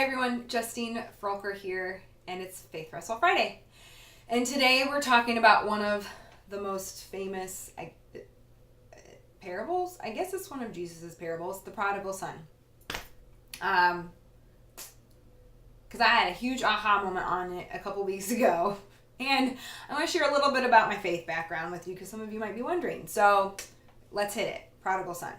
Hi everyone, Justine Froelker here, and it's Faith Wrestle Friday. And today we're talking about one of the most famous parables. I guess it's one of Jesus' parables, the Prodigal Son. Because I had a huge aha moment on it a couple weeks ago. And I want to share a little bit about my faith background with you because some of you might be wondering. So let's hit it. Prodigal Son.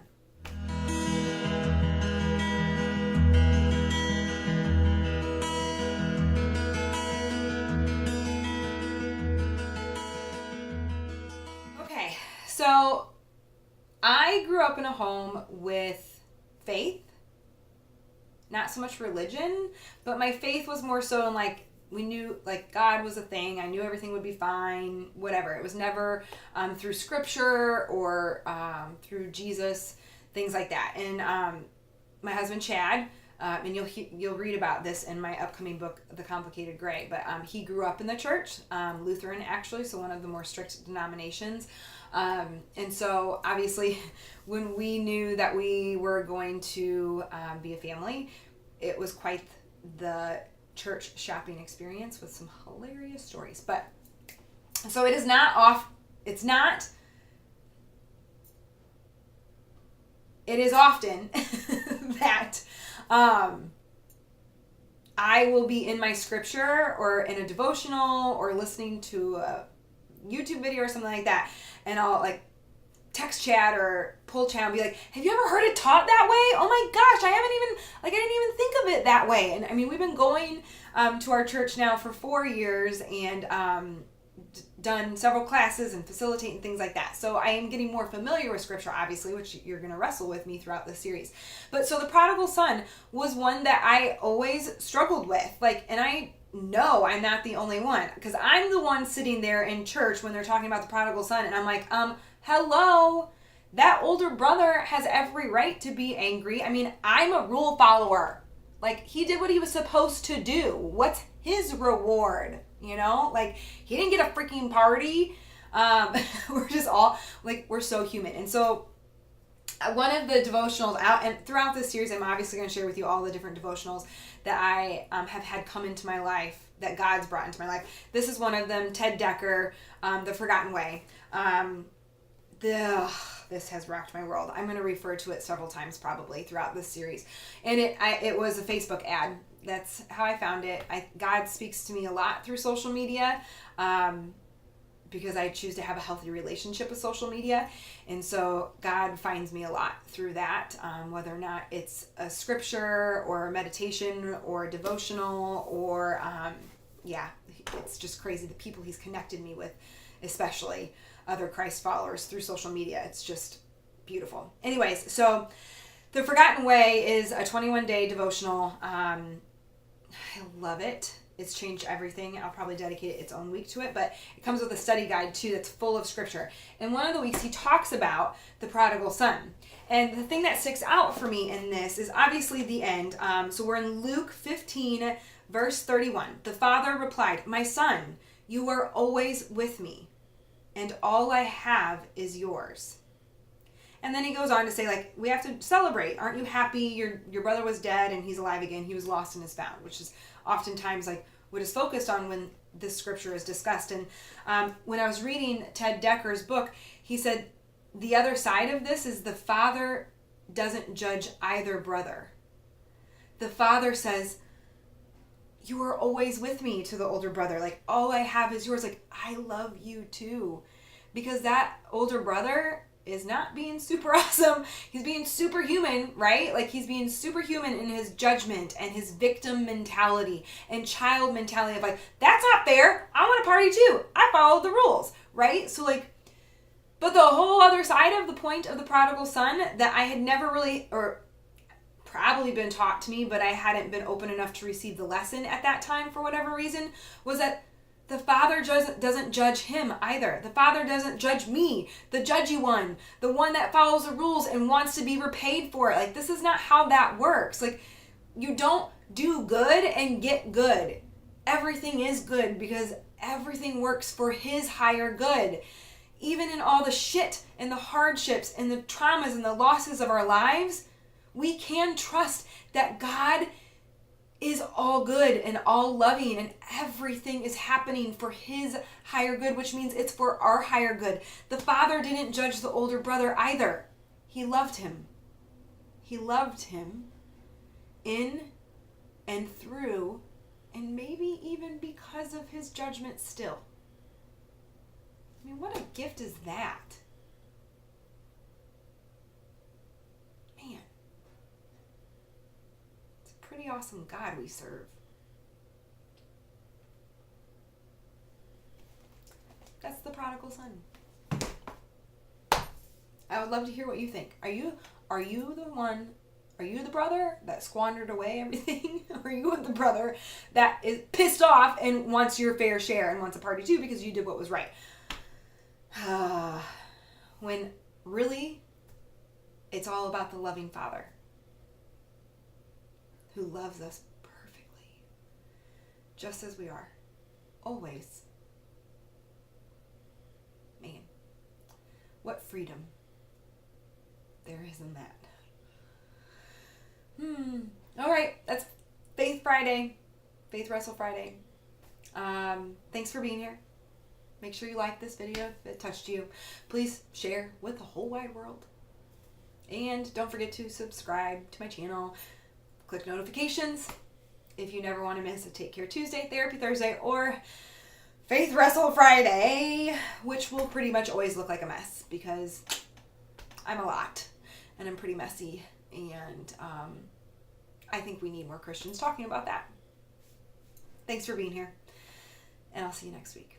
Okay, so I grew up in a home with faith, not so much religion, but my faith was more so in we knew God was a thing. I knew everything would be fine, whatever. It was never through scripture or through Jesus, things like that. And my husband Chad, and you'll read about this in my upcoming book, The Complicated Gray, but he grew up in the church, Lutheran actually, so one of the more strict denominations. And so obviously when we knew that we were going to be a family, it was quite the church shopping experience with some hilarious stories. But so it is not off, it is often that I will be in my scripture or in a devotional or listening to a YouTube video or something like that, and I'll text Chad or pull Chad and be like, have you ever heard it taught that way? Oh my gosh, I didn't even think of it that way. And I mean, we've been going to our church now for 4 years and done several classes and facilitating things like that. So I am getting more familiar with scripture, obviously, which you're going to wrestle with me throughout the series. But so the prodigal son was one that I always struggled with. And I know I'm not the only one, because I'm the one sitting there in church when they're talking about the prodigal son, and I'm like, hello, that older brother has every right to be angry. I mean, I'm a rule follower. He did what he was supposed to do. What's his reward? He didn't get a freaking party. We're just all, we're so human. And so one of the devotionals out, and throughout this series, I'm obviously going to share with you all the different devotionals that I have had come into my life, that God's brought into my life. This is one of them, Ted Dekker, The Forgotten Way. This has rocked my world. I'm going to refer to it several times probably throughout this series. And it was a Facebook ad. That's how I found it. God speaks to me a lot through social media because I choose to have a healthy relationship with social media. And so God finds me a lot through that, whether or not it's a scripture or a meditation or a devotional or, it's just crazy the people he's connected me with, especially other Christ followers through social media. It's just beautiful. Anyways, so The Forgotten Way is a 21-day devotional. I love it. It's changed everything. I'll probably dedicate its own week to it, but it comes with a study guide too that's full of scripture. And one of the weeks he talks about the prodigal son. And the thing that sticks out for me in this is obviously the end. So we're in Luke 15, verse 31. The father replied, "My son, you are always with me, and all I have is yours." And then he goes on to say, we have to celebrate. Aren't you happy? Your brother was dead and he's alive again. He was lost and is found, which is oftentimes what is focused on when this scripture is discussed. And when I was reading Ted Dekker's book, he said the other side of this is the father doesn't judge either brother. The father says, "You are always with me," to the older brother. All I have is yours. I love you too. Because that older brother is not being super awesome. He's being superhuman, right? He's being superhuman in his judgment and his victim mentality and child mentality of that's not fair. I want to party too. I followed the rules, right? So but the whole other side of the point of the prodigal son that I had never really, or probably been taught to me, but I hadn't been open enough to receive the lesson at that time for whatever reason, was that the father doesn't judge him either. The father doesn't judge me, the judgy one, the one that follows the rules and wants to be repaid for it. This is not how that works. You don't do good and get good. Everything is good because everything works for his higher good. Even in all the shit and the hardships and the traumas and the losses of our lives, we can trust that God is all good and all loving, and everything is happening for his higher good, which means it's for our higher good. The father didn't judge the older brother either. He loved him. He loved him in and through, and maybe even because of his judgment still. I mean, what a gift is that? Man, it's a pretty awesome God we serve. That's the Prodigal Son. I would love to hear what you think. Are you the brother that squandered away everything? Or are you the brother that is pissed off and wants your fair share and wants a party too because you did what was right? When really it's all about the loving Father who loves us perfectly, just as we are, always. Man, what freedom there is in that. All right, that's Faith Friday, Faith Wrestle Friday. Thanks for being here. Make sure you like this video if it touched you. Please share with the whole wide world. And don't forget to subscribe to my channel. Click notifications if you never want to miss a Take Care Tuesday, Therapy Thursday, or Faith Wrestle Friday, which will pretty much always look like a mess because I'm a lot and I'm pretty messy. And I think we need more Christians talking about that. Thanks for being here, and I'll see you next week.